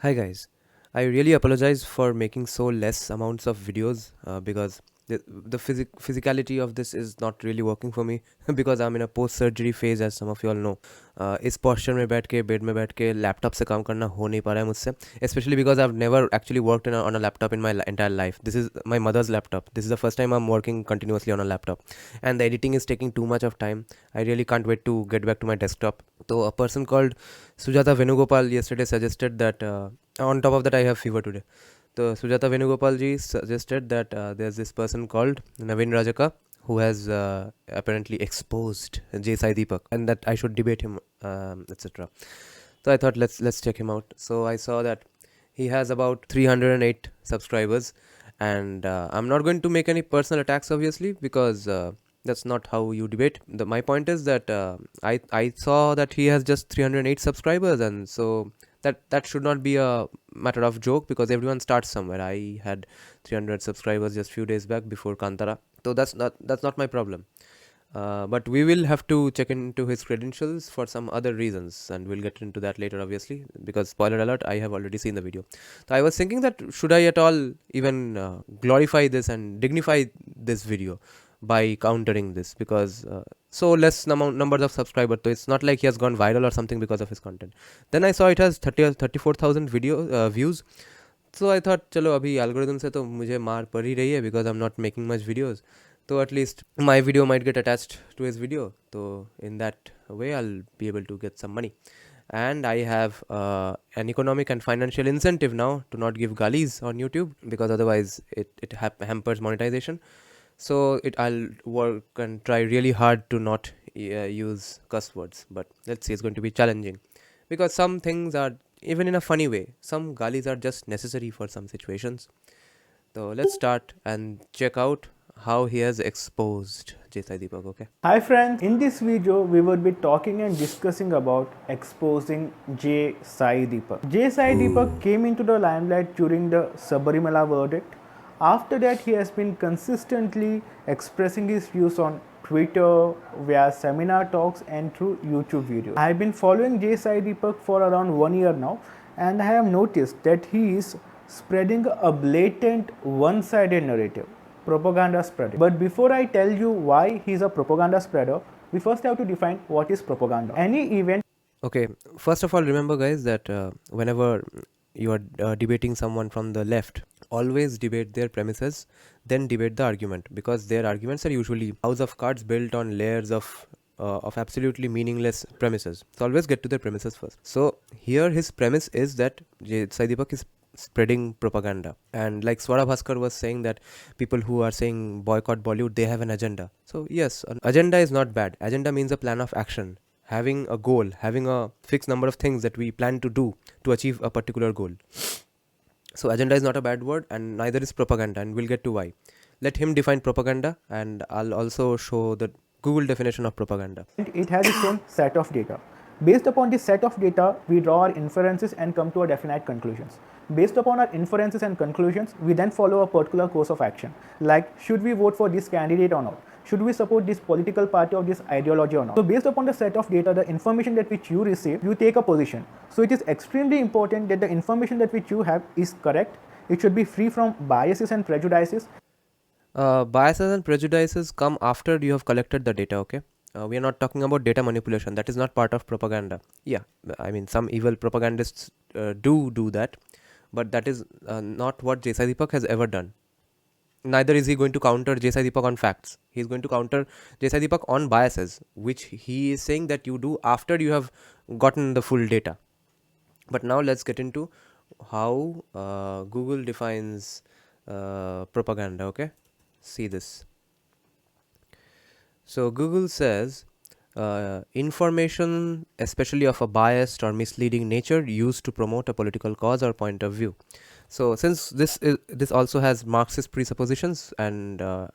Hi guys, I really apologize for making so less amounts of videos because physicality of this is not really working for me because I'm in a post surgery phase as some of you all know. इस posture में बैठ के bed में बैठ के laptop से काम करना हो नहीं पा रहा है मुझसे, especially because I've never actually worked on a laptop in my entire life. This is my mother's laptop. This is the first time I'm working continuously on a laptop, and the editing is taking too much of time. I really can't wait to get back to my desktop. So a person called Sujata Venugopal yesterday suggested that on top of that I have fever today. So Sujata Venugopal ji suggested that there's this person called Naveen Rajaka who has apparently exposed Sai Deepak and that I should debate him, etc. So I thought let's check him out. So I saw that he has about 308 subscribers, and I'm not going to make any personal attacks obviously because that's not how you debate. My point is that I saw that he has just 308 subscribers, and so that should not be a matter of joke because everyone starts somewhere. I had 300 subscribers just few days back before Kantara, so that's not my problem. But we will have to check into his credentials for some other reasons, and we'll get into that later, obviously, because spoiler alert, I have already seen the video. So I was thinking that should I at all even glorify this and dignify this video by countering this because so less numbers of subscribers, so it's not like he has gone viral or something because of his content. Then I saw it has 30 or 34,000 video views. So I thought चलो अभी algorithm से तो मुझे मार पड़ ही रही है because I'm not making much videos. So at least my video might get attached to his video. So in that way I'll be able to get some money. And I have an economic and financial incentive now to not give galis on YouTube because otherwise it hampers monetization. So I'll work and try really hard to not use cuss words. But let's see, it's going to be challenging because some things are, even in a funny way, some galis are just necessary for some situations. So let's start and check out how he has exposed Sai Deepak, okay? Hi friends, in this video we will be talking and discussing about exposing Sai Deepak. Sai Deepak came into the limelight during the Sabarimala verdict. After that he has been consistently expressing his views on Twitter, via seminar talks and through YouTube videos. I have been following Sai Deepak for around 1 year now, and I have noticed that he is spreading a blatant one-sided narrative, propaganda spreading. But before I tell you why he's a propaganda spreader, we first have to define what is propaganda. Any event. Okay, first of all, remember guys that whenever you are debating someone from the left, always debate their premises, then debate the argument, because their arguments are usually house of cards built on layers of absolutely meaningless premises. So always get to the premises first. So here his premise is that Sai Deepak is spreading propaganda, and like Swara Bhaskar was saying that people who are saying boycott Bollywood, they have an agenda. So yes, an agenda is not bad. Agenda means a plan of action, having a goal, having a fixed number of things that we plan to do to achieve a particular goal. So agenda is not a bad word, and neither is propaganda, and we'll get to why. Let him define propaganda, and I'll also show the Google definition of propaganda. It has its own set of data. Based upon this set of data, we draw our inferences and come to a definite conclusions. Based upon our inferences and conclusions, we then follow a particular course of action. Like, should we vote for this candidate or not? Should we support this political party or this ideology or not? So based upon the set of data, the information that which you receive, you take a position. So it is extremely important that the information that which you have is correct. It should be free from biases and prejudices. Biases and prejudices come after you have collected the data, okay? We are not talking about data manipulation. That is not part of propaganda. Yeah, I mean, some evil propagandists do that, but that is not what Sai Deepak has ever done. Neither is he going to counter Sai Deepak on facts. He is going to counter Sai Deepak on biases, which he is saying that you do after you have gotten the full data. But now let's get into how Google defines propaganda, okay? See this. So Google says information, especially of a biased or misleading nature, used to promote a political cause or point of view. So since this also has Marxist presuppositions and an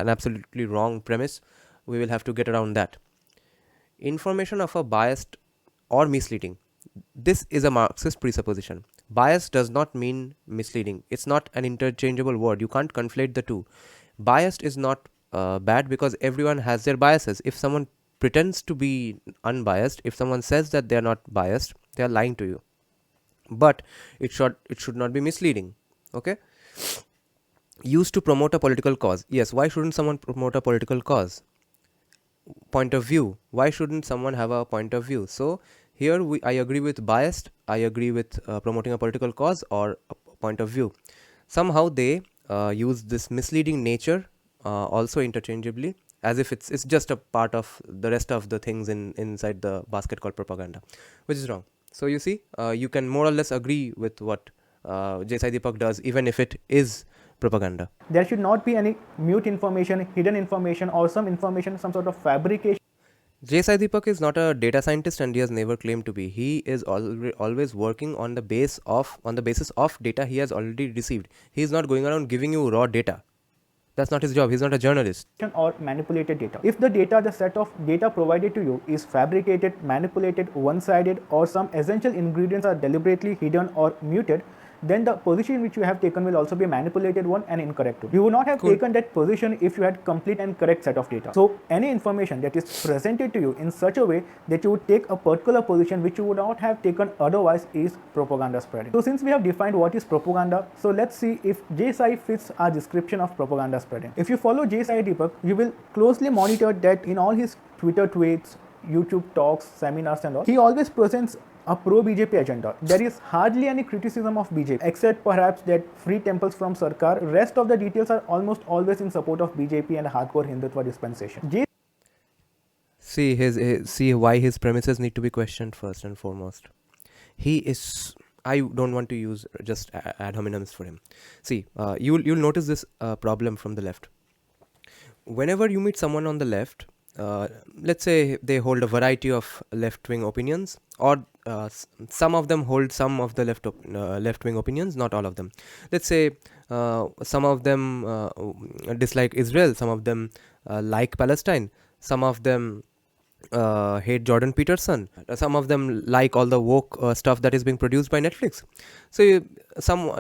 absolutely wrong premise, we will have to get around that. Information of a biased or misleading. This is a Marxist presupposition. Bias does not mean misleading. It's not an interchangeable word. You can't conflate the two. Biased is not bad because everyone has their biases. If someone pretends to be unbiased, if someone says that they are not biased, they are lying to you. but it should not be misleading. Okay, used to promote a political cause. Yes, why shouldn't someone promote a political cause? Point of view, why shouldn't someone have a point of view? So here I agree with biased, I agree with promoting a political cause or a point of view. Somehow they use this misleading nature also interchangeably, as if it's just a part of the rest of the things inside the basket called propaganda, which is wrong. So you see, you can more or less agree with what Sai Deepak does, even if it is propaganda. There should not be any mute information, hidden information, or some information, some sort of fabrication. Sai Deepak is not a data scientist, and he has never claimed to be. He is always working on the basis of data he has already received. He is not going around giving you raw data. That's not his job. He's not a journalist. Or manipulated data. If the set of data provided to you is fabricated, manipulated, one-sided, or some essential ingredients are deliberately hidden or muted, then the position which you have taken will also be a manipulated one and incorrect one. You would not have taken that position if you had complete and correct set of data. So any information that is presented to you in such a way that you would take a particular position which you would not have taken otherwise is propaganda spreading. So since we have defined what is propaganda, so let's see if Sai fits our description of propaganda spreading. If you follow Sai Deepak, you will closely monitor that in all his Twitter tweets, YouTube talks, seminars and all, he always presents a pro-BJP agenda. There is hardly any criticism of BJP, except perhaps that free temples from Sarkar. Rest of the details are almost always in support of BJP and hardcore Hindutva dispensation. See why his premises need to be questioned first and foremost. He is. I don't want to use just ad hominems for him. See, you'll notice this problem from the left. Whenever you meet someone on the left, let's say they hold a variety of left-wing opinions, or some of them hold some of the left-wing opinions, not all of them. Let's say some of them dislike Israel, some of them like Palestine, some of them hate Jordan Peterson, some of them like all the woke stuff that is being produced by Netflix. So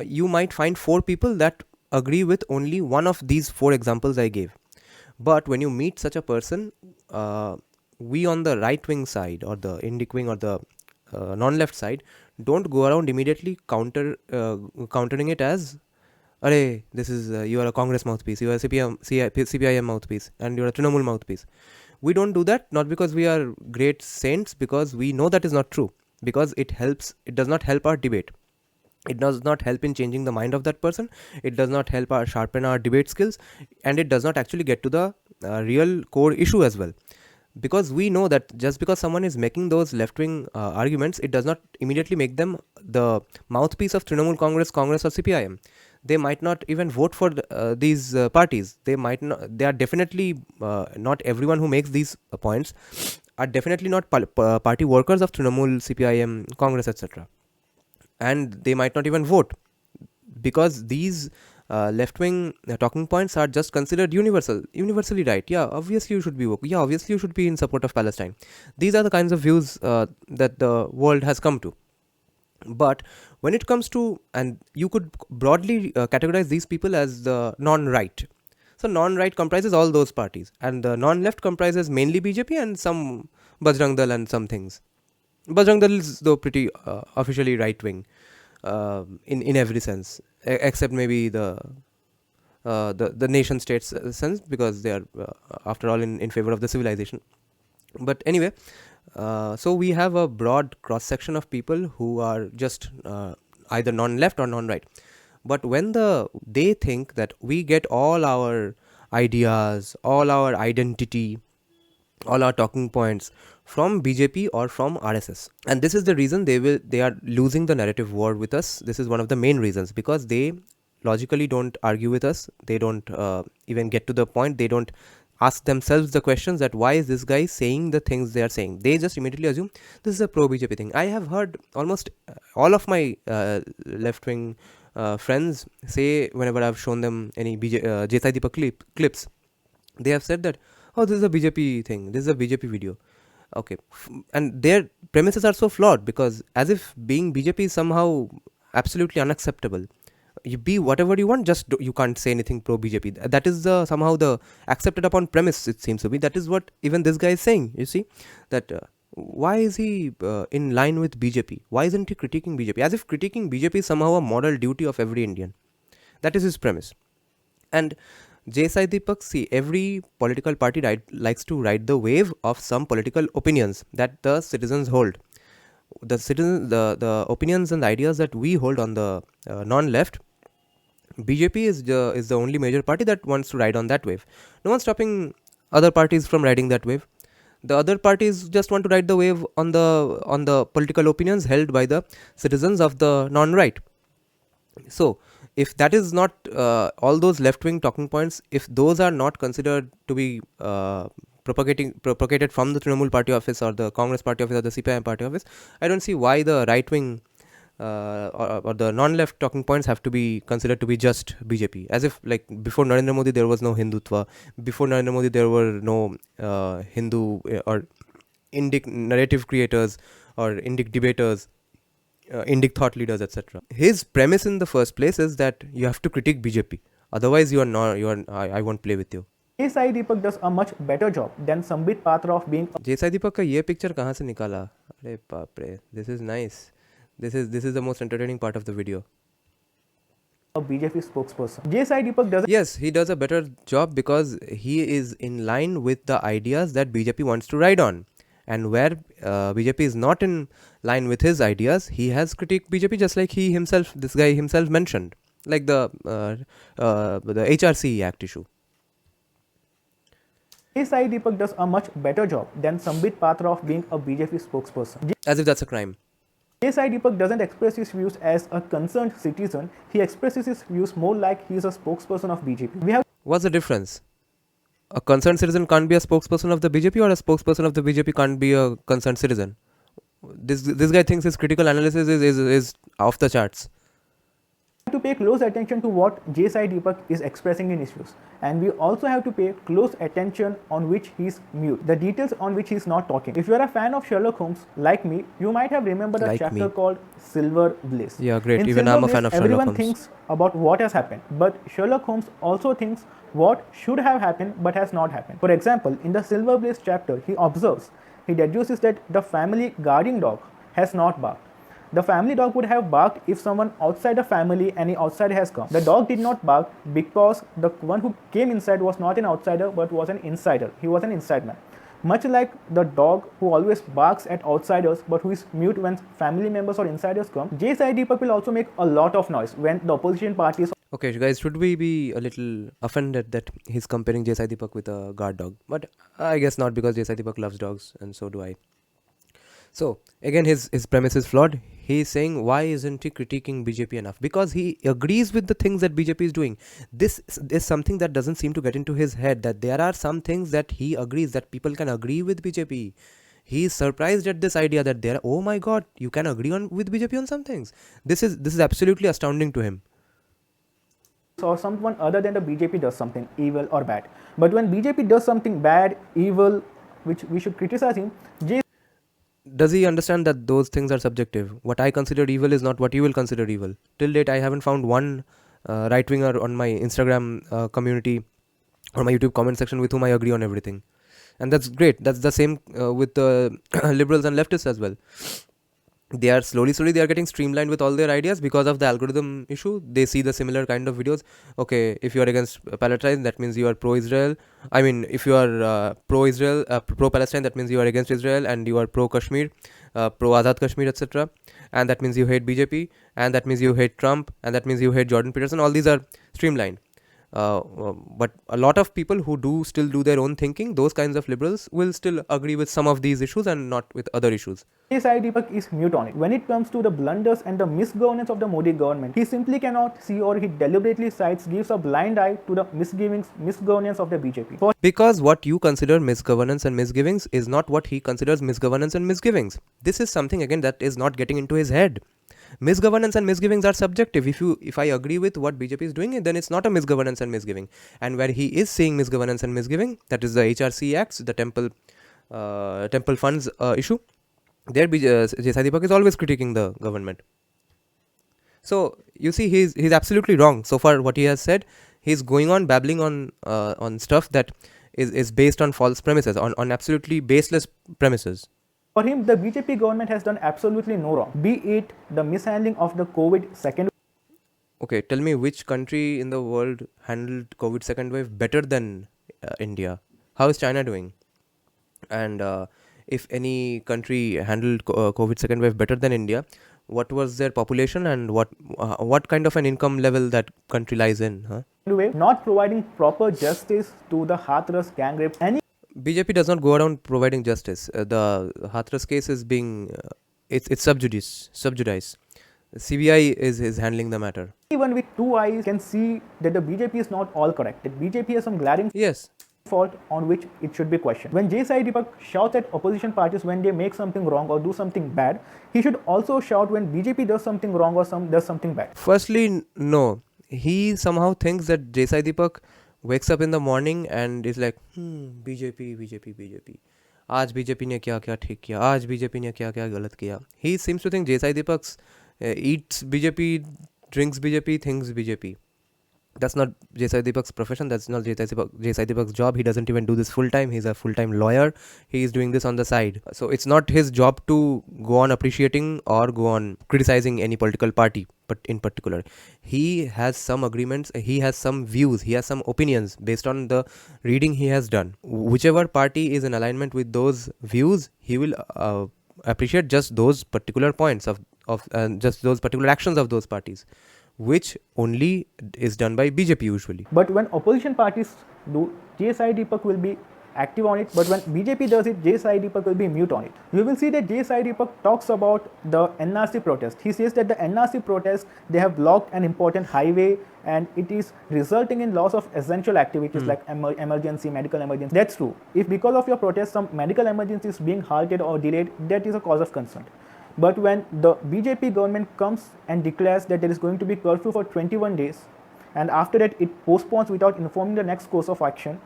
you might find 4 people that agree with only one of these 4 examples I gave. But when you meet such a person, we on the right wing side, or the indic wing, or the non-left side, don't go around immediately countering it as, "Arey, this is you are a Congress mouthpiece, you are a CPIM mouthpiece, and you are a Trinamool mouthpiece." We don't do that, not because we are great saints, because we know that is not true. Because it does not help our debate. It does not help in changing the mind of that person. It does not help sharpen our debate skills, and it does not actually get to the real core issue as well. Because we know that just because someone is making those left-wing arguments, it does not immediately make them the mouthpiece of Trinamool Congress, or CPIM. They might not even vote for these parties. They are definitely not everyone who makes these points are definitely not party workers of Trinamool, CPIM, Congress, etc. And they might not even vote, because these left-wing talking points are just considered universally right. Yeah, obviously you should be woke. Yeah, obviously you should be in support of Palestine. These are the kinds of views that the world has come to. But when it comes to, and you could broadly categorize these people as the non-right. So non-right comprises all those parties, and the non-left comprises mainly BJP and some Bajrang Dal and some things. Bajrang Dal is though pretty officially right-wing in every sense, except maybe the nation states sense, because they are after all in favor of the civilization. But anyway, so we have a broad cross section of people who are just either non-left or non-right. But when they think that we get all our ideas, all our identity, all our talking points from BJP or from RSS, and this is the reason they are losing the narrative war with us. This is one of the main reasons, because they logically don't argue with us. They don't even get to the point. They don't ask themselves the questions that why is this guy saying the things they are saying. They just immediately assume this is a pro-BJP thing. I have heard almost all of my left-wing friends say, whenever I've shown them any Sai Deepak clips, they have said that, oh, this is a BJP thing, this is a BJP video. Okay, and their premises are so flawed, because as if being BJP is somehow absolutely unacceptable. You be whatever you want, just you can't say anything pro BJP. That is somehow the accepted upon premise, it seems to be. That is what even this guy is saying. You see that why is he in line with BJP? Why isn't he critiquing BJP? As if critiquing BJP is somehow a moral duty of every Indian. That is his premise. And J. Sai Deepak, see, every political party likes to ride the wave of some political opinions that the citizens hold. The opinions and ideas that we hold on the non-left, BJP is the only major party that wants to ride on that wave. No one's stopping other parties from riding that wave. The other parties just want to ride the wave on the political opinions held by the citizens of the non-right. So if that is not all those left-wing talking points, if those are not considered to be propagated from the Trinamool party office or the Congress party office or the CPIM party office, I don't see why the right-wing or the non-left talking points have to be considered to be just BJP. As if, like, before Narendra Modi there was no Hindutva, before Narendra Modi there were no Hindu or Indic narrative creators or Indic debaters, Indic thought leaders, etc. His premise in the first place is that you have to critique BJP, otherwise you are not. I won't play with you. J. Sai Deepak does a much better job than Sambit Patra of being J. Sai Deepak का ये picture कहाँ से निकाला? अरे बाप रे, this is nice. This is the most entertaining part of the video. a BJP spokesperson. J. Sai Deepak does. Yes, he does a better job because he is in line with the ideas that BJP wants to ride on. And where BJP is not in line with his ideas, he has critiqued BJP just like this guy himself mentioned, like the HRC Act issue. J. Sai Deepak does a much better job than Sambit Patra of being a BJP spokesperson. As if that's a crime. J. Sai Deepak doesn't express his views as a concerned citizen. He expresses his views more like he is a spokesperson of BJP. What's the difference? A concerned citizen can't be a spokesperson of the BJP, or a spokesperson of the BJP can't be a concerned citizen. This guy thinks his critical analysis is off the charts. We have to pay close attention to what J. Sai Deepak is expressing in his views, and we also have to pay close attention on which he is mute, the details on which he is not talking. If you are a fan of Sherlock Holmes like me, you might have remembered a chapter called Silver Bliss. Yeah, great. Even I'm a fan of Sherlock Holmes. Everyone thinks about what has happened, but Sherlock Holmes also thinks what should have happened but has not happened. For example, in the Silver Bliss chapter, he deduces that the family guarding dog has not barked. The family dog would have barked if someone outside the family, any outsider has come. The dog did not bark because the one who came inside was not an outsider but was an insider. He was an inside man. Much like the dog who always barks at outsiders but who is mute when family members or insiders come, J. Sai Deepak will also make a lot of noise when the opposition parties. Okay, guys, should we be a little offended that he's comparing J. Sai Deepak with a guard dog? But I guess not, because J. Sai Deepak loves dogs and so do I. So again, his premise is flawed. He is saying, why isn't he critiquing BJP enough? Because he agrees with the things that BJP is doing. This is something that doesn't seem to get into his head, that there are some things that he agrees that people can agree with BJP. He is surprised at this idea that oh my god, you can agree with BJP on some things. This is absolutely astounding to him. Or someone other than the BJP does something evil or bad. But when BJP does something bad, evil, which we should criticize him, does he understand that those things are subjective? What I consider evil is not what you will consider evil. Till date, I haven't found one right-winger on my Instagram community or my YouTube comment section with whom I agree on everything. And that's great. That's the same with the liberals and leftists as well. They are slowly they are getting streamlined with all their ideas because of the algorithm issue. They see the similar kind of videos. Okay, if you are against Palestine, that means you are pro-Israel. I mean, if you are pro-Israel, pro-Palestine, that means you are against Israel, and you are pro-Kashmir, pro-Azad Kashmir, etc. And that means you hate BJP, and that means you hate Trump, and that means you hate Jordan Peterson. All these are streamlined. But a lot of people who still do their own thinking, those kinds of liberals will still agree with some of these issues and not with other issues. Sai Deepak is mute on it. When it comes to the blunders and the misgovernance of the Modi government, he simply cannot see, or he deliberately gives a blind eye to the misgovernance of the BJP. Because what you consider misgovernance and misgivings is not what he considers misgovernance and misgivings. This is something, again, that is not getting into his head. Misgovernance and misgivings are subjective. If I agree with what BJP is doing, then it's not a misgovernance and misgiving. And where he is seeing misgovernance and misgiving, that is the HRC Acts, the temple funds issue, there J. Sai Deepak is always critiquing the government. So you see, he's absolutely wrong. So far, what he has said, he's going on babbling on stuff that is based on false premises, on absolutely baseless premises. For him, the BJP government has done absolutely no wrong, be it the mishandling of the COVID second. Okay, tell me which country in the world handled COVID second wave better than India? How is China doing? And if any country handled COVID second wave better than India, what was their population and what kind of an income level that country lies in? Huh? way, not providing proper justice to the Hathras gang rape. Any BJP does not go around providing justice. The Hathras case is being it's subjudice. CBI is handling the matter. Anyone with two eyes can see that the BJP is not all correct. That BJP has some glaring Yes. fault on which it should be questioned. When Sai Deepak shouts at opposition parties when they make something wrong or do something bad, he should also shout when BJP does something wrong or does something bad. Firstly, no. He somehow thinks that Sai Deepak wakes up in the morning and is like, BJP. आज BJP ने क्या क्या ठीक किया, आज BJP ने क्या क्या गलत किया. He seems to think Sai Deepak's eats BJP, drinks BJP, thinks BJP. That's not Sai Deepak's profession. That's not Sai Deepak's job. He doesn't even do this full time. He's a full time lawyer. He is doing this on the side. So it's not his job to go on appreciating or go on criticizing any political party. But in particular, he has some agreements. He has some views. He has some opinions based on the reading he has done. Whichever party is in alignment with those views, he will appreciate just those particular points of just those particular actions of those parties, which only is done by BJP usually. But when opposition parties do, Sai Deepak will be active on it. But when BJP does it, Sai Deepak will be mute on it. You will see that Sai Deepak talks about the NRC protest. He says that the NRC protest, they have blocked an important highway and it is resulting in loss of essential activities like emergency, medical emergency. That's true. If because of your protest some medical emergency is being halted or delayed, that is a cause of concern. But when the BJP government comes and declares that there is going to be curfew for 21 days and after that it postpones without informing the next course of action,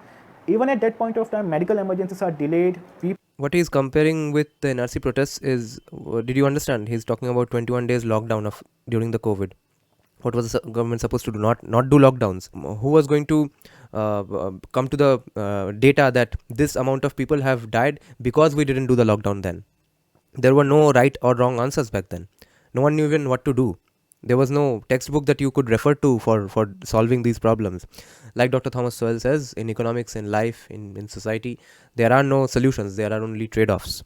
even at that point of time medical emergencies are delayed. What he is comparing with the NRC protests is, did you understand? He's talking about 21 days lockdown during the COVID. What was the government supposed to do? Not do lockdowns. Who was going to come to the data that this amount of people have died because we didn't do the lockdown then? There were no right or wrong answers back then. No one knew even what to do. There was no textbook that you could refer to for solving these problems. Like Dr. Thomas Sowell says, in economics, in life, in society, there are no solutions. There are only trade-offs.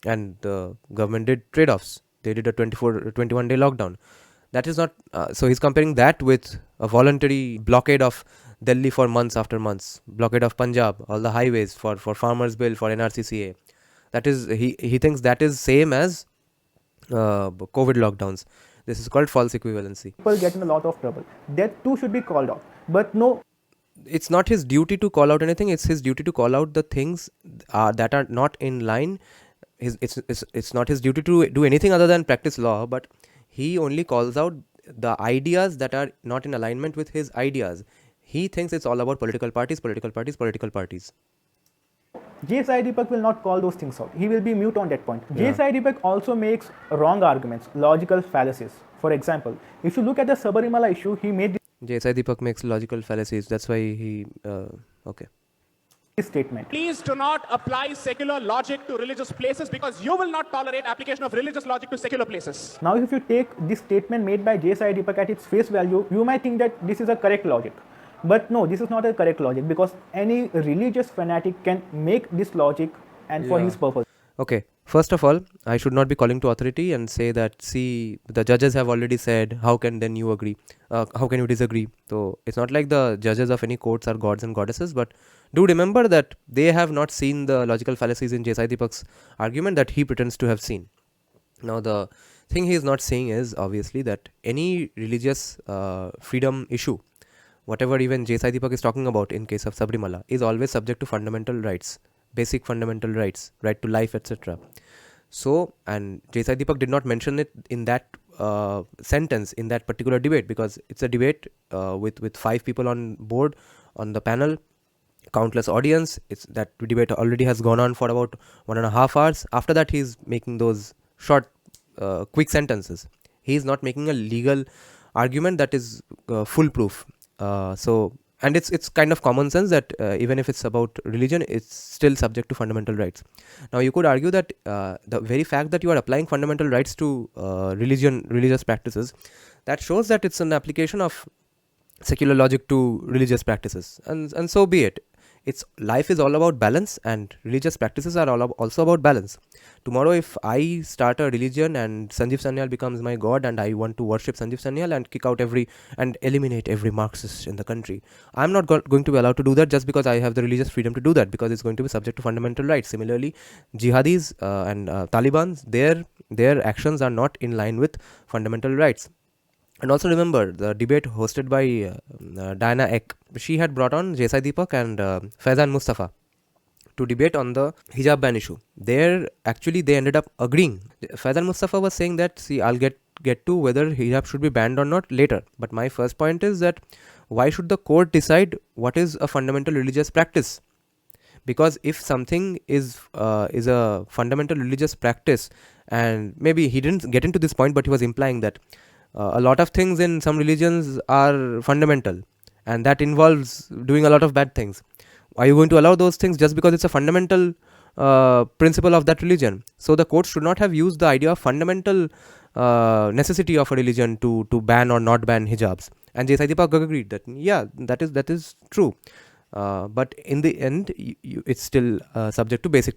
And the government did trade-offs. They did a 21-day lockdown. That is not... so he's comparing that with a voluntary blockade of Delhi for months after months. Blockade of Punjab, all the highways for Farmers' Bill, for NRCCA. That is, he thinks that is same as COVID lockdowns. This is called false equivalency. People get in a lot of trouble. That too should be called out. But no. It's not his duty to call out anything. It's his duty to call out the things that are not in line. It's not his duty to do anything other than practice law. But he only calls out the ideas that are not in alignment with his ideas. He thinks it's all about political parties. Sai Deepak will not call those things out. He will be mute on that point. Yeah. Sai Deepak also makes wrong arguments, logical fallacies. For example, if you look at the Sabarimala issue, he made Sai Deepak makes logical fallacies. That's why he... okay. This statement. Please do not apply secular logic to religious places because you will not tolerate application of religious logic to secular places. Now, if you take this statement made by Sai Deepak at its face value, you might think that this is a correct logic. But no, this is not a correct logic because any religious fanatic can make this logic and for his purpose. Okay, first of all, I should not be calling to authority and say that, see, the judges have already said, how can then you agree? How can you disagree? So it's not like the judges of any courts are gods and goddesses, but do remember that they have not seen the logical fallacies in Sai Deepak's argument that he pretends to have seen. Now, the thing he is not saying is obviously that any religious freedom issue, whatever even Sai Deepak is talking about in case of Sabarimala, is always subject to fundamental rights, basic fundamental rights, right to life, etc. So, and Sai Deepak did not mention it in that sentence, in that particular debate, because it's a debate with 5 people on board on the panel, countless audience. That debate already has gone on for about 1.5 hours. After that, he's making those short, quick sentences. He is not making a legal argument that is foolproof. So and it's kind of common sense that even if it's about religion, it's still subject to fundamental rights. Now you could argue that the very fact that you are applying fundamental rights to religious practices, that shows that it's an application of secular logic to religious practices, and so be it. It's life is all about balance, and religious practices are also about balance. Tomorrow if I start a religion and Sanjeev Sanyal becomes my god, and I want to worship Sanjeev Sanyal and kick out every and eliminate every Marxist in the country, I'm not going to be allowed to do that just because I have the religious freedom to do that, because it's going to be subject to fundamental rights. Similarly, jihadis and Taliban, their actions are not in line with fundamental rights. And also remember the debate hosted by Diana Ek. She had brought on Sai Deepak and Faizan Mustafa to debate on the hijab ban issue. There, actually, they ended up agreeing. Faizan Mustafa was saying that, see, I'll get to whether hijab should be banned or not later. But my first point is that why should the court decide what is a fundamental religious practice? Because if something is a fundamental religious practice, and maybe he didn't get into this point, but he was implying that a lot of things in some religions are fundamental, and that involves doing a lot of bad things. Are you going to allow those things just because it's a fundamental principle of that religion? So the court should not have used the idea of fundamental necessity of a religion to ban or not ban hijabs. And Sai Deepak agreed that that is true, but in the end it's still subject to basic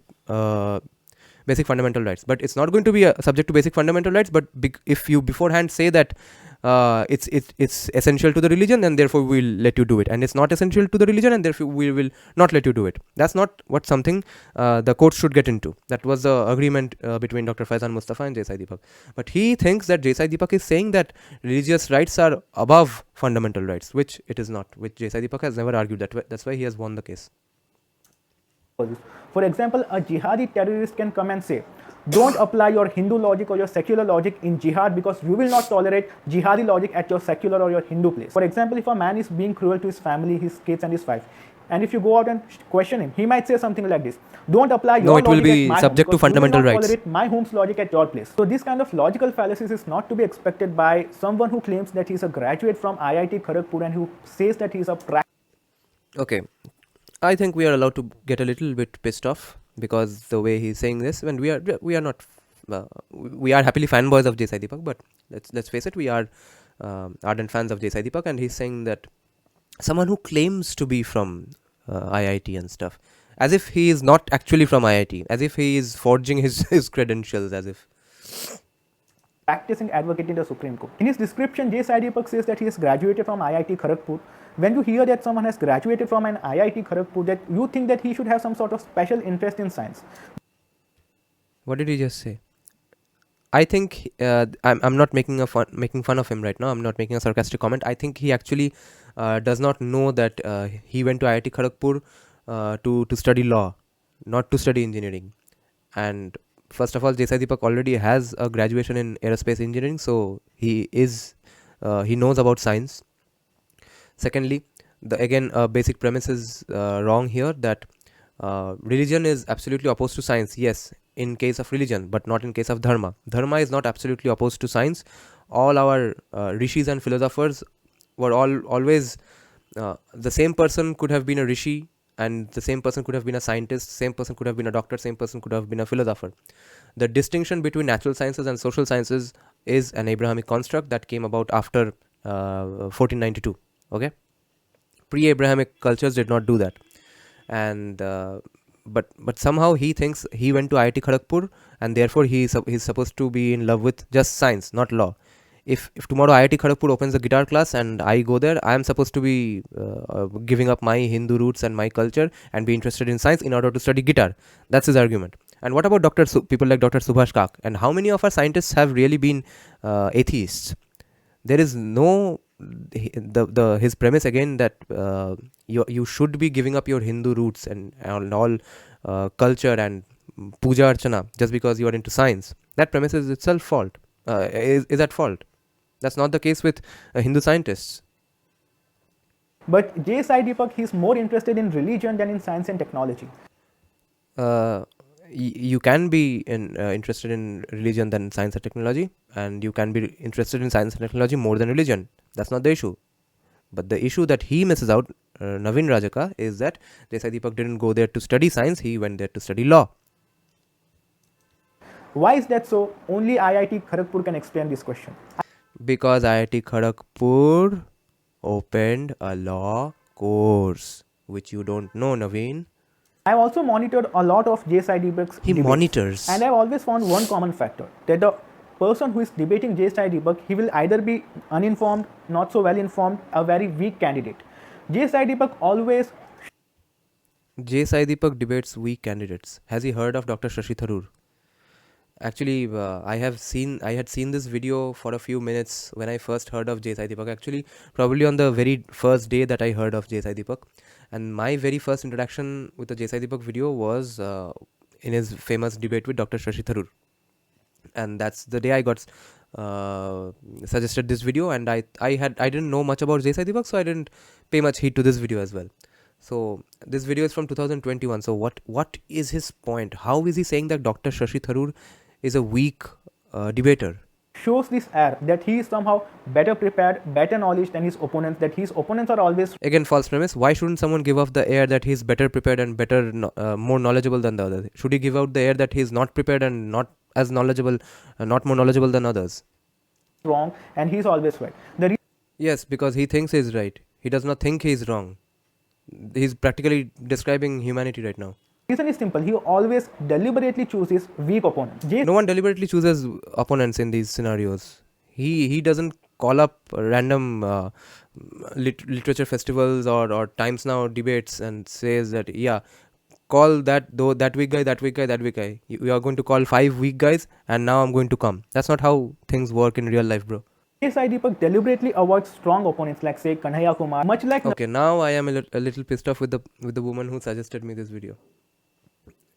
fundamental rights. But it's not going to be subject to basic fundamental rights, but if you beforehand say that it's essential to the religion, and therefore we will let you do it, and it's not essential to the religion, and therefore we will not let you do it. That's not what something the court should get into. That was the agreement between Dr. Faizan Mustafa and Sai Deepak. But he thinks that Sai Deepak is saying that religious rights are above fundamental rights, which it is not, which Sai Deepak has never argued that. That's why he has won the case. For example, a jihadi terrorist can come and say, don't apply your Hindu logic or your secular logic in jihad because you will not tolerate jihadi logic at your secular or your Hindu place. For example, if a man is being cruel to his family, his kids and his wife, and if you go out and question him, he might say something like this: don't apply your logic will be at my subject home, to fundamental you will not rights. tolerate my home's logic at your place. So this kind of logical fallacies is not to be expected by someone who claims that he is a graduate from IIT Kharagpur and who says that he is a Okay, I think we are allowed to get a little bit pissed off because the way he's saying this, and we are not we are happily fanboys of Sai Deepak, but let's face it, we are ardent fans of Sai Deepak, and he's saying that someone who claims to be from IIT and stuff, as if he is not actually from IIT, as if he is forging his credentials, as if practicing advocate in the Supreme Court. In his description, Sai Deepak says that he has graduated from IIT Kharagpur. When you hear that someone has graduated from an IIT Kharagpur, that you think that he should have some sort of special interest in science. What did he just say? I think I'm not making fun of him right now. I'm not making a sarcastic comment. I think he actually does not know that he went to IIT Kharagpur to study law, not to study engineering. And first of all, Sai Deepak already has a graduation in aerospace engineering, so he knows about science. Secondly, again, basic premise is wrong here, that religion is absolutely opposed to science. Yes, in case of religion, but not in case of dharma. Dharma is not absolutely opposed to science. All our rishis and philosophers were always the same person could have been a rishi, and the same person could have been a scientist, same person could have been a doctor, same person could have been a philosopher. The distinction between natural sciences and social sciences is an Abrahamic construct that came about after 1492. Okay, pre-Abrahamic cultures did not do that, and but somehow he thinks he went to IIT Kharagpur, and therefore he's supposed to be in love with just science, not law. If tomorrow IIT Kharagpur opens a guitar class and I go there, I am supposed to be giving up my Hindu roots and my culture and be interested in science in order to study guitar. That's his argument. And what about people like Dr. Subhash Kak? And how many of our scientists have really been atheists? There is no his premise again that you should be giving up your Hindu roots and all culture and puja archana just because you are into science. That premise is itself fault. Is at fault. That's not the case with Hindu scientists. But Sai Deepak, he's more interested in religion than in science and technology. You can be interested in religion than science and technology, and you can be interested in science and technology more than religion. That's not the issue. But the issue that he misses out Naveen Rajaka is that Sai Deepak didn't go there to study science, he went there to study law. Why is that so? Only IIT Kharagpur can explain this question. Because IIT Kharagpur opened a law course, which you don't know, Naveen. I've also monitored a lot of Sai Deepak's He debates, monitors. and I've always found one common factor, that the person who is debating Sai Deepak, he will either be uninformed, not so well informed, a very weak candidate. Sai Deepak always Sai Deepak debates weak candidates. Has he heard of Dr. Shashi Tharoor? Actually, I had seen this video for a few minutes when I first heard of Sai Deepak. Actually, probably on the very first day that I heard of Sai Deepak. And my very first introduction with the Sai Deepak video was in his famous debate with Dr. Shashi Tharoor. And that's the day I got suggested this video, and I didn't know much about Sai Deepak, so I didn't pay much heed to this video as well. So this video is from 2021. So what is his point? How is he saying that Dr. Shashi Tharoor is a weak debater? shows this air that he is somehow better prepared, better knowledge than his opponents, that his opponents are always Again, false premise. Why shouldn't someone give off the air that he's better prepared and better, more knowledgeable than the other? Should he give out the air that he's not prepared and not as knowledgeable, not more knowledgeable than others? wrong and he's always right. The Yes, because he thinks he's right. He does not think he's wrong. He's practically describing humanity right now. reason is simple, he always deliberately chooses weak opponents. No one deliberately chooses opponents in these scenarios. He doesn't call up random literature festivals or Times Now debates and says that, yeah, call that weak guy, that weak guy, that weak guy. You are going to call 5 weak guys and now I'm going to come. That's not how things work in real life, bro. Sai Deepak deliberately avoids strong opponents like say Kanhaiya Kumar, much like Okay, now I am a little pissed off with the woman who suggested me this video.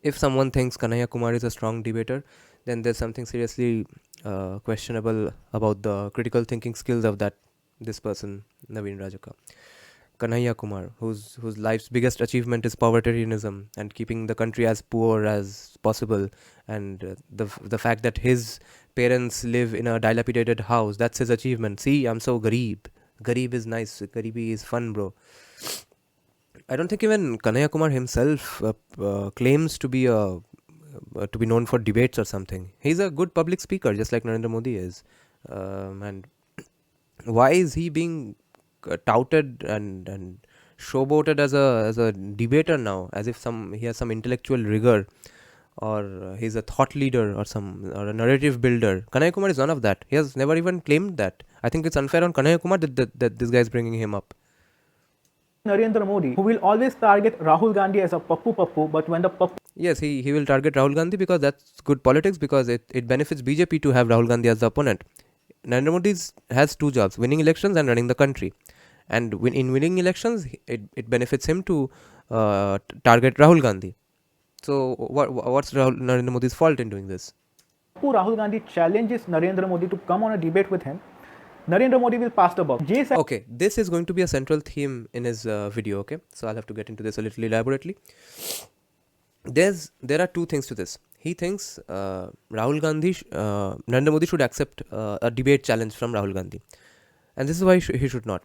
If someone thinks Kanhaiya Kumar is a strong debater, then there's something seriously questionable about the critical thinking skills of this person, Naveen Rajaka. Kanhaiya Kumar, whose life's biggest achievement is povertarianism and keeping the country as poor as possible, and the fact that his parents live in a dilapidated house, that's his achievement. See, I'm so Garib. Garib is nice. Garibi is fun, bro. I don't think even Kanhaiya Kumar himself claims to be known for debates or something. He's a good public speaker, just like Narendra Modi is. And why is he being touted and showboated as a debater now, as if he has some intellectual rigor, or he's a thought leader or a narrative builder? Kanhaiya Kumar is none of that. He has never even claimed that. I think it's unfair on Kanhaiya Kumar that this guy is bringing him up. Narendra Modi, who will always target Rahul Gandhi as a pappu, but when the pappu Yes, he will target Rahul Gandhi because that's good politics, because it benefits BJP to have Rahul Gandhi as the opponent. Narendra Modi has 2 jobs, winning elections and running the country. And in winning elections, it benefits him to target Rahul Gandhi. So what's Narendra Modi's fault in doing this? Rahul Gandhi challenges Narendra Modi to come on a debate with him, Narendra Modi will pass the buck. Okay, this is going to be a central theme in his video, okay? So I'll have to get into this a little elaborately. There are 2 things to this. He thinks Narendra Modi should accept a debate challenge from Rahul Gandhi. And this is why he should not.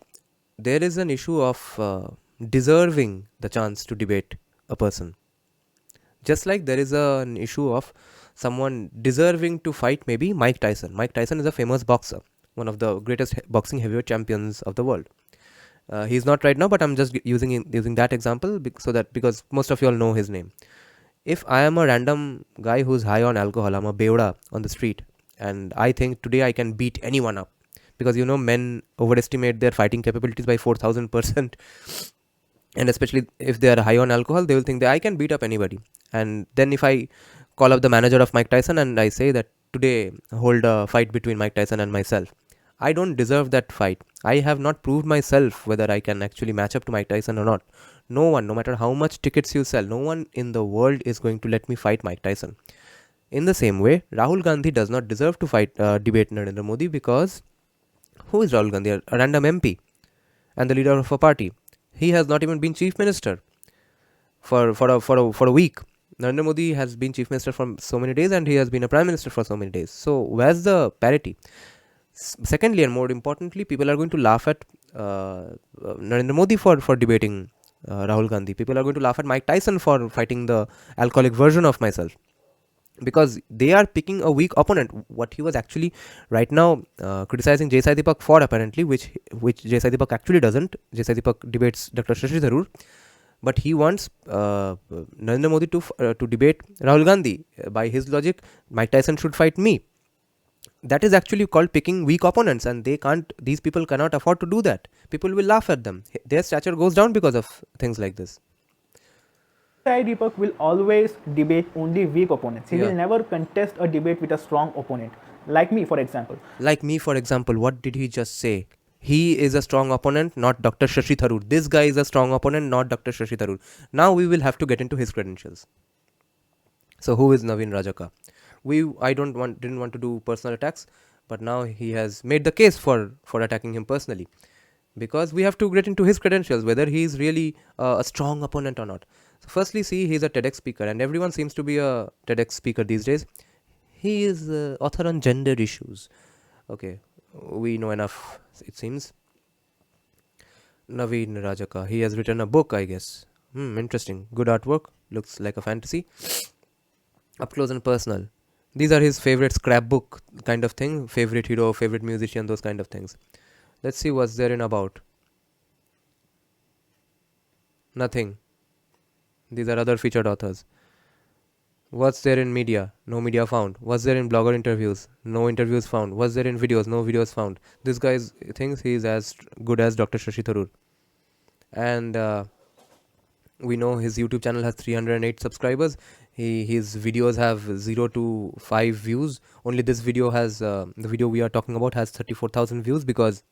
There is an issue of deserving the chance to debate a person. Just like there is an issue of someone deserving to fight maybe Mike Tyson. Mike Tyson is a famous boxer, one of the greatest boxing heavyweight champions of the world. He's not right now, but I'm just using that example because most of you all know his name. If I am a random guy who's high on alcohol, I'm a beoda on the street, and I think today I can beat anyone up, because men overestimate their fighting capabilities by 4,000%, and especially if they are high on alcohol, they will think that I can beat up anybody. And then if I call up the manager of Mike Tyson and I say that today hold a fight between Mike Tyson and myself, I don't deserve that fight. I have not proved myself whether I can actually match up to Mike Tyson or not. No one, no matter how much tickets you sell, no one in the world is going to let me fight Mike Tyson. In the same way, Rahul Gandhi does not deserve to debate Narendra Modi, because who is Rahul Gandhi? A random MP and the leader of a party. He has not even been chief minister for a week. Narendra Modi has been chief minister for so many days, and he has been a prime minister for so many days. So where's the parity? Secondly, and more importantly, people are going to laugh at Narendra Modi for debating Rahul Gandhi. People are going to laugh at Mike Tyson for fighting the alcoholic version of myself, because they are picking a weak opponent. What he was actually right now criticizing Sai Deepak for, apparently, which Sai Deepak actually doesn't. Sai Deepak debates Dr. Shashi Tharoor, but he wants Narendra Modi to debate Rahul Gandhi. By his logic, Mike Tyson should fight me. That is actually called picking weak opponents, and these people cannot afford to do that. People will laugh at them. Their stature goes down because of things like this. Sai Deepak will always debate only weak opponents. He will never contest a debate with a strong opponent. Like me, for example. What did he just say? He is a strong opponent, not Dr. Shashi Tharoor. This guy is a strong opponent, not Dr. Shashi Tharoor. Now we will have to get into his credentials. So who is Naveen Rajaka? I didn't want to do personal attacks, but now he has made the case for attacking him personally, because we have to get into his credentials, whether he is really a strong opponent or not. So firstly, see, he is a TEDx speaker, and everyone seems to be a TEDx speaker these days. He is author on gender issues. Okay, we know enough, it seems. Naveen Rajaka, he has written a book, I guess. Interesting. Good artwork, looks like a fantasy. Up close and personal. These are his favorite scrapbook kind of thing, favorite hero, favorite musician, those kind of things. Let's see what's there in about. Nothing. These are other featured authors. What's there in media? No media found. What's there in blogger interviews? No interviews found. What's there in videos? No videos found. This guy thinks he's as good as Dr. Shashi Tharoor. And we know his YouTube channel has 308 subscribers. His videos have 0 to 5 views. Only this video has, the video we are talking about has 34,000 views, because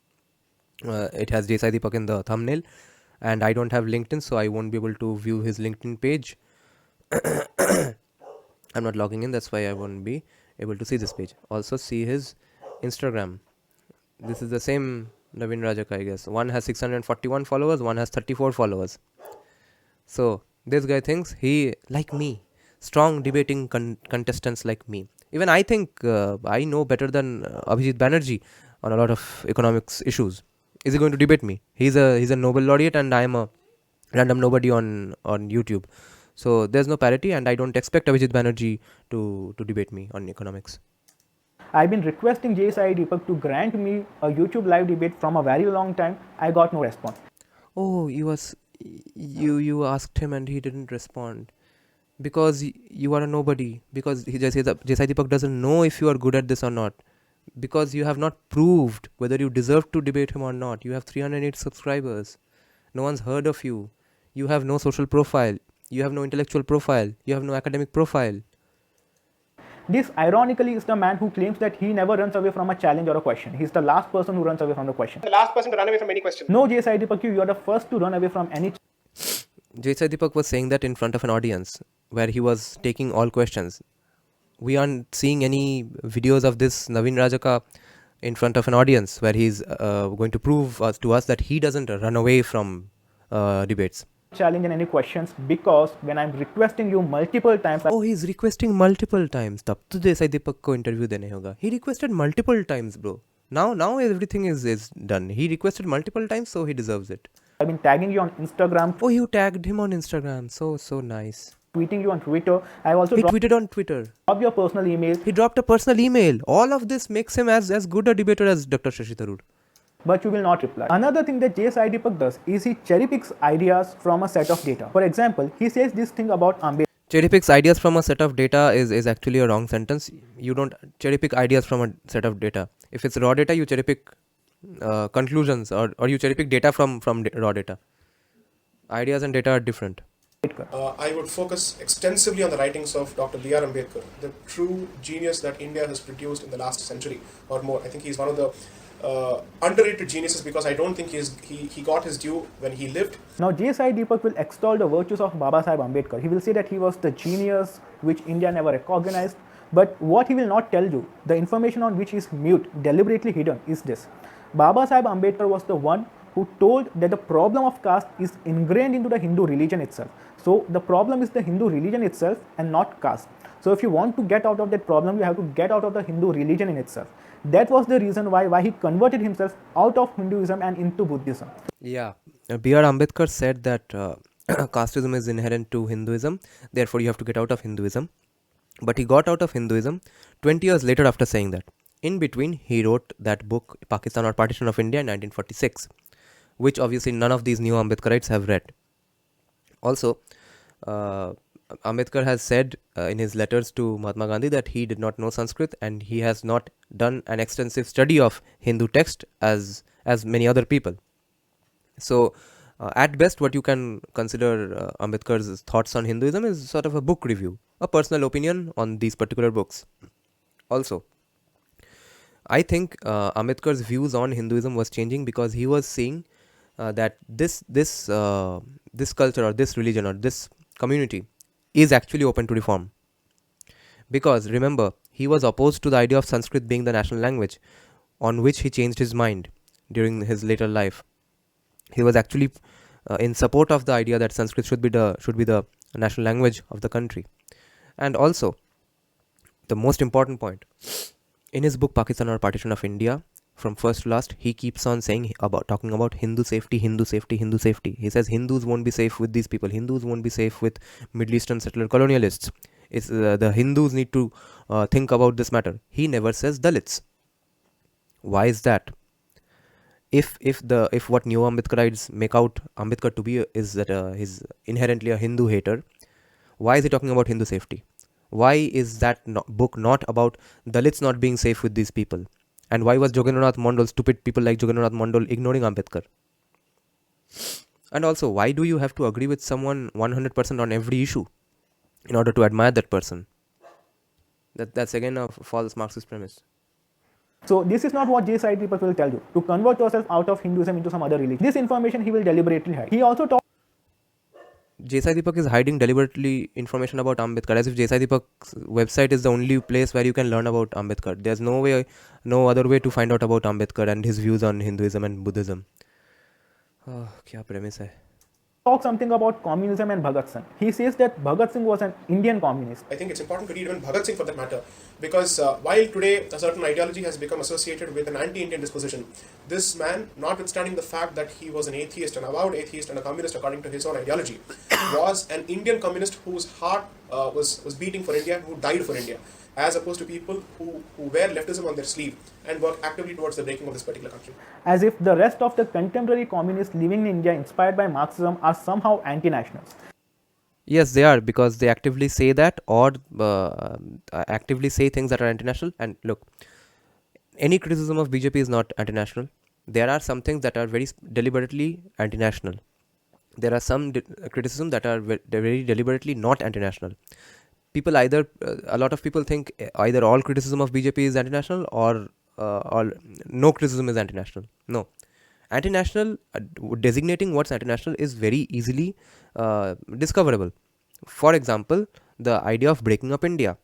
it has Sai Deepak in the thumbnail. And I don't have LinkedIn, so I won't be able to view his LinkedIn page. I'm not logging in, that's why I won't be able to see this page. Also see his Instagram. This is the same Naveen Rajaka, I guess. One has 641 followers, one has 34 followers. So this guy thinks he, like me, strong debating contestants like me. Even I think I know better than Abhijit Banerjee on a lot of economics issues. Is he going to debate me? He's a Nobel laureate, and I am a random nobody on YouTube. So there's no parity, and I don't expect Abhijit Banerjee to debate me on economics. I've been requesting Sai Deepak to grant me a YouTube live debate from a very long time. I got no response. Oh, you asked him and he didn't respond, because you are a nobody, because Sai Deepak doesn't know if you are good at this or not, because you have not proved whether you deserve to debate him or not. You have 308 subscribers. No one's heard of you. You have no social profile. You have no intellectual profile. You have no academic profile. This, ironically, is the man who claims that he never runs away from a challenge or a question. He's the last person who runs away from the question. The last person to run away from any question. No, Sai Deepak, you are the first to run away from any. Sai Deepak was saying that in front of an audience where he was taking all questions. We aren't seeing any videos of this Naveen Rajaka in front of an audience where he's going to prove to us that he doesn't run away from debates. Challenge and any questions, because when I'm requesting you multiple times. Oh, he's requesting multiple times. Tab to Sai Deepak ko interview dene hoga. He requested multiple times, bro. Now everything is done. He requested multiple times, so he deserves it. I've been tagging you on Instagram. Oh, you tagged him on Instagram. So nice. Tweeting you on Twitter. I also tweeted on Twitter. Drop your personal email. He dropped a personal email. All of this makes him as good a debater as Dr. Shashi Tharoor. But you will not reply. Another thing that Sai Deepak does is he cherry picks ideas from a set of data. For example, he says this thing about Ambedkar. Cherry picks ideas from a set of data is actually a wrong sentence. You don't cherry pick ideas from a set of data. If it's raw data, you cherry pick conclusions, or you cherry pick data from raw data. Ideas and data are different. I would focus extensively on the writings of Dr. B.R. Ambedkar, the true genius that India has produced in the last century or more. I think he's one of the underrated geniuses, because I don't think he got his due when he lived. Now Sai Deepak will extol the virtues of Baba Sahib Ambedkar. He will say that he was the genius which India never recognized. But what he will not tell you, the information on which is mute, deliberately hidden, is this. Baba Sahib Ambedkar was the one who told that the problem of caste is ingrained into the Hindu religion itself. So the problem is the Hindu religion itself and not caste. So if you want to get out of that problem, you have to get out of the Hindu religion in itself. That was the reason why he converted himself out of Hinduism and into Buddhism. Yeah, B.R. Ambedkar said that casteism is inherent to Hinduism, therefore you have to get out of Hinduism. But he got out of Hinduism 20 years later after saying that. In between, he wrote that book, Pakistan or Partition of India, in 1946, which obviously none of these new Ambedkarites have read. Also, Ambedkar has said in his letters to Mahatma Gandhi that he did not know Sanskrit and he has not done an extensive study of Hindu text as many other people. So, at best, what you can consider Ambedkar's thoughts on Hinduism is sort of a book review, a personal opinion on these particular books. Also, I think Ambedkar's views on Hinduism was changing because he was seeing that this culture or this religion or this community is actually open to reform. Because remember, he was opposed to the idea of Sanskrit being the national language, on which he changed his mind during his later life. He was actually in support of the idea that Sanskrit should be the national language of the country. And also, the most important point, in his book Pakistan or Partition of India, from first to last, he keeps on talking about Hindu safety, Hindu safety, Hindu safety. He says Hindus won't be safe with these people. Hindus won't be safe with Middle Eastern settler colonialists. It's the Hindus need to think about this matter. He never says Dalits. Why is that? If what new Ambedkarites make out Ambedkar to be is that he's inherently a Hindu hater, why is he talking about Hindu safety? Why is that book not about Dalits not being safe with these people? And why was Jogendranath Mondal, stupid people like Jogendranath Mondal, ignoring Ambedkar? And also, why do you have to agree with someone 100% on every issue in order to admire that person? That's again a false Marxist premise. So this is not what Sai Deepak will tell you, to convert yourself out of Hinduism into some other religion. This information he will deliberately hide. He also talks Sai Deepak is hiding deliberately information about Ambedkar, as if Sai Deepak's website is the only place where you can learn about Ambedkar. There's no other way to find out about Ambedkar and his views on Hinduism and Buddhism. Kya premise hai? talks something about communism and Bhagat Singh. He says that Bhagat Singh was an Indian communist. I think it's important to read even Bhagat Singh for that matter, because while today a certain ideology has become associated with an anti-Indian disposition, this man, notwithstanding the fact that he was an atheist, an avowed atheist and a communist according to his own ideology, was an Indian communist whose heart was beating for India, who died for India, as opposed to people who wear leftism on their sleeve and work actively towards the breaking of this particular country. As if the rest of the contemporary communists living in India inspired by Marxism are somehow anti-nationals. Yes, they are, because they actively say that, or actively say things that are anti-national. And look, any criticism of BJP is not anti-national. There are some things that are very deliberately anti-national. There are some criticism that are very deliberately not anti-national. People a lot of people think either all criticism of BJP is anti-national or no criticism is anti-national. No. Anti-national, designating what's anti-national is very easily discoverable. For example, the idea of breaking up India.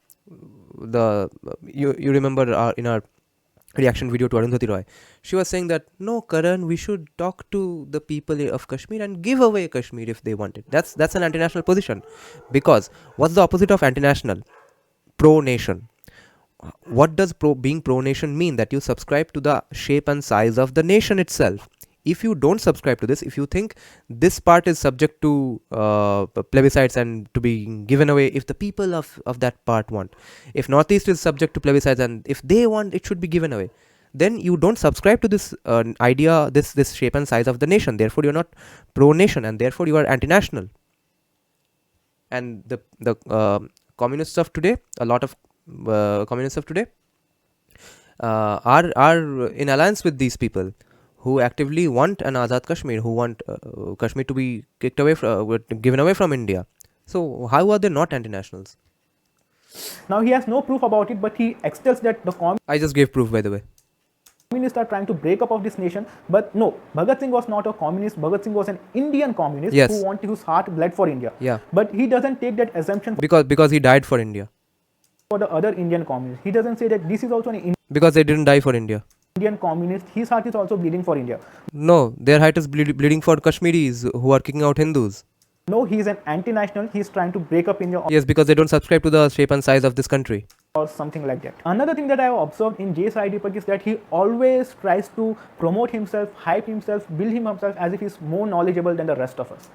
You remember in our reaction video to Arundhati Roy, she was saying that no, Karan, we should talk to the people of Kashmir and give away Kashmir if they want it. That's an anti-national position, because what's the opposite of anti-national? Pro-nation. What does being pro-nation mean? That you subscribe to the shape and size of the nation itself. If you don't subscribe to this, if you think this part is subject to plebiscites and to be given away if the people of that part want, if Northeast is subject to plebiscites and if they want, it should be given away, then you don't subscribe to this idea, this shape and size of the nation. Therefore, you're not pro-nation and therefore you are anti-national. And the communists of today, a lot of communists of today are in alliance with these people who actively want an Azad Kashmir, who want Kashmir to be given away from India. So how are they not anti-nationals? Now he has no proof about it, but he extels that the I just gave proof, by the way. communists are trying to break up of this nation. But no, Bhagat Singh was not a communist. Bhagat Singh was an Indian communist who wanted whose heart bled for India. Yeah. But he doesn't take that assumption because he died for India. For the other Indian communists. He doesn't say that this is also an Because they didn't die for India. Indian communist. His heart is also bleeding for India. No, their heart is bleeding for Kashmiris who are kicking out Hindus. No, he is an anti-national. He is trying to break up India. Yes, because they don't subscribe to the shape and size of this country. or something like that. Another thing that I have observed in J. Sai Deepak is that he always tries to promote himself, hype himself, build himself as if he's more knowledgeable than the rest of us.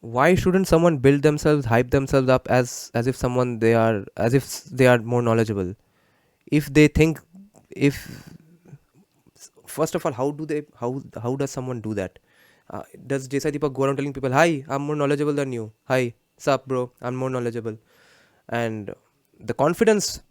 Why shouldn't someone build themselves, hype themselves up as if someone they are, as if they are more knowledgeable? If they think, if first of all, how does someone do that? Does Desai Deepak go around telling people, hi, I'm more knowledgeable than you, hi, sup bro, I'm more knowledgeable? And the confidence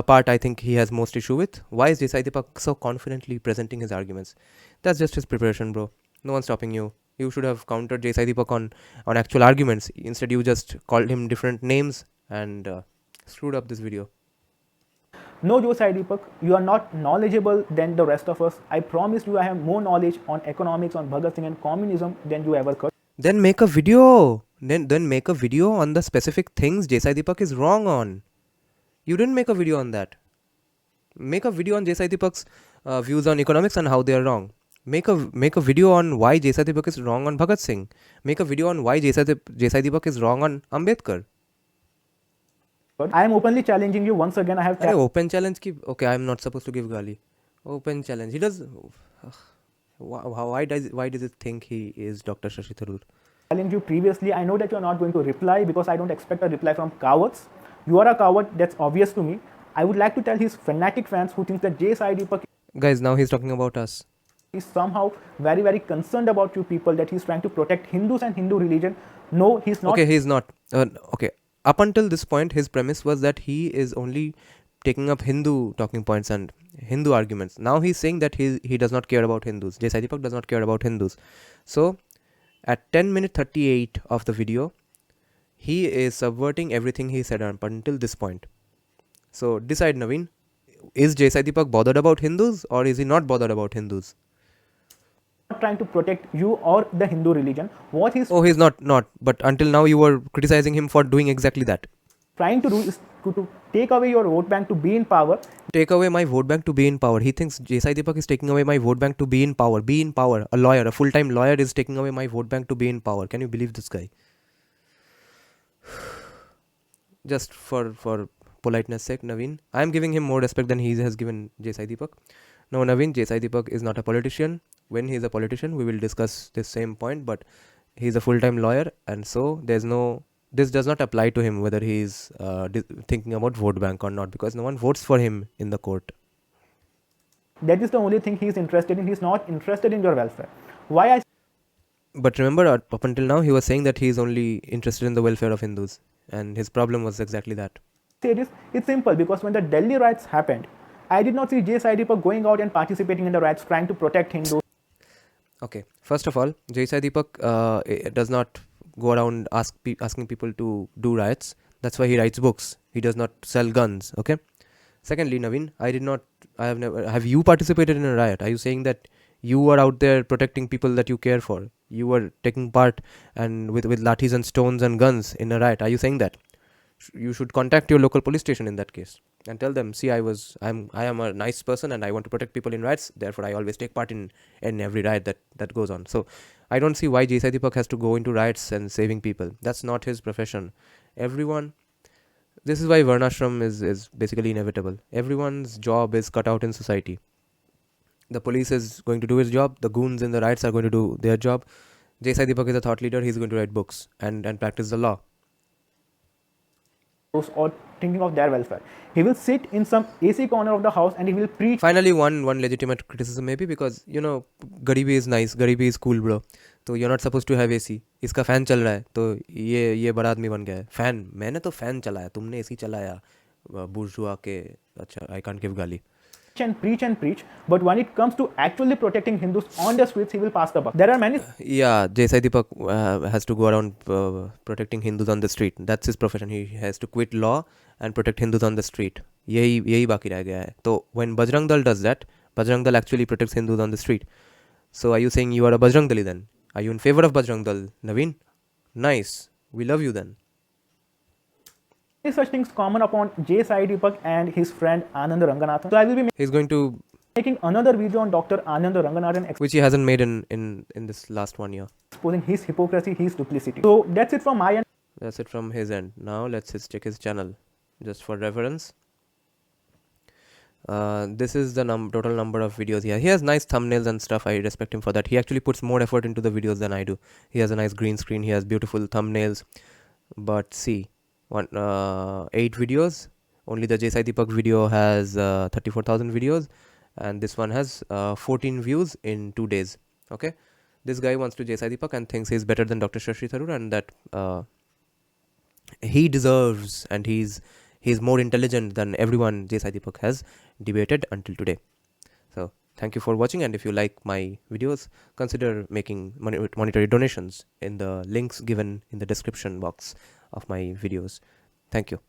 part, I think he has most issue with. Why is Desai Deepak so confidently presenting his arguments? That's just his preparation, bro. No one's stopping you. You should have countered Desai Deepak on actual arguments. Instead, you just called him different names and screwed up this video. No, Joe Sai Deepak, you are not knowledgeable than the rest of us. I promise you I have more knowledge on economics, on Bhagat Singh and communism than you ever could. Then make a video. Then make a video on the specific things Desai Deepak is wrong on. You didn't make a video on that. Make a video on Desai Deepak's views on economics and how they are wrong. Make a video on why Desai Deepak is wrong on Bhagat Singh. Make a video on why Desai Deepak is wrong on Ambedkar. I am openly challenging you once again. I have open challenge ki, okay, I'm not supposed to give gali. Open challenge. He does. Why does it think he is Dr. Shashi Tharoor? challenged you previously. I know that you are not going to reply because I don't expect a reply from cowards. You are a coward. That's obvious to me. I would like to tell his fanatic fans who think that J. Sai Deepak Guys, now he's talking about us. is somehow very, very concerned about you people, that he's trying to protect Hindus and Hindu religion. No, he's not. Okay, he's not. Okay. Up until this point, his premise was that he is only taking up Hindu talking points and Hindu arguments. Now he's saying that he does not care about Hindus. Jai Sai Deepak does not care about Hindus. So, at 10 minute 38 of the video, he is subverting everything he said up until this point. So, decide, Naveen. Is Jai Sai Deepak bothered about Hindus or is he not bothered about Hindus? Trying to protect you or the Hindu religion. What he's he's not. But until now, you were criticizing him for doing exactly that. Trying to do is to take away your vote bank to be in power. Take away my vote bank to be in power. He thinks Jai Sai Deepak is taking away my vote bank to be in power. Be in power. A lawyer, a full-time lawyer is taking away my vote bank to be in power. Can you believe this guy? Just for politeness sake, Naveen, I am giving him more respect than he has given Jai Sai Deepak. No, Naveen, Jai Sai Deepak is not a politician. When he is a politician, we will discuss this same point, but he is a full-time lawyer, and so this does not apply to him whether he is thinking about vote bank or not, because no one votes for him in the court. That is the only thing he is interested in. He is not interested in your welfare. Why I But remember, up until now, he was saying that he is only interested in the welfare of Hindus, and his problem was exactly that. say this? It's simple, because when the Delhi riots happened, I did not see Jai Sai Deepak going out and participating in the riots, trying to protect Hindus. Okay, first of all, Jai Sai Deepak does not go around asking people to do riots. That's why he writes books. He does not sell guns. Okay. Secondly, Naveen, have you participated in a riot? Are you saying that you were out there protecting people that you care for? You were taking part and with lathis and stones and guns in a riot. Are you saying that? You should contact your local police station in that case and tell them, see, I am a nice person and I want to protect people in riots, therefore I always take part in every riot that goes on. So I don't see why Jai Sai Deepak has to go into riots and saving people. That's not his profession. This is why Varnashram is basically inevitable. Everyone's job is cut out in society. The police is going to do his job, the goons in the riots are going to do their job. Jai Sai Deepak is a thought leader, he's going to write books and practice the law. Or thinking of their welfare. He will sit in some AC corner of the house and he will preach. Finally, one legitimate criticism maybe, because garibi is nice, garibi is cool, bro. So you're not supposed to have AC. इसका fan चल रहा है तो ये बड़ा आदमी बन गया है. फैन, मैंने तो फैन चलाया, तुमने एसी चलाया. बुर्जुआ के, अच्छा, I can't give गाली. And preach, but when it comes to actually protecting Hindus on the streets, he will pass the buck. There are many. Yeah, Jai Sai Deepak has to go around protecting Hindus on the street. That's his profession. He has to quit law and protect Hindus on the street. यही बाकी रह गया है. So when Bajrang Dal does that, Bajrang Dal actually protects Hindus on the street. So are you saying you are a Bajrang Dali then? Are you in favor of Bajrang Dal, Naveen? Nice. We love you then. Such things common upon J. Sai Deepak and his friend Anand Ranganathan. So I will be He's going to making another video on Dr. Anand Ranganathan, which he hasn't made in this last 1 year. exposing his hypocrisy, his duplicity. So that's it from my end. That's it from his end. Now let's check his channel just for reference. This is the total number of videos here. He has nice thumbnails and stuff. I respect him for that. He actually puts more effort into the videos than I do. He has a nice green screen. He has beautiful thumbnails. But see, 8 videos. Only the Sai Deepak video has 34,000 videos, and this one has 14 views in 2 days. Okay, this guy wants to Sai Deepak and thinks he's better than Dr. Shashi Tharoor, and that he deserves, and he's more intelligent than everyone Sai Deepak has debated until today. So thank you for watching, and if you like my videos, consider making monetary donations in the links given in the description box of my videos. Thank you.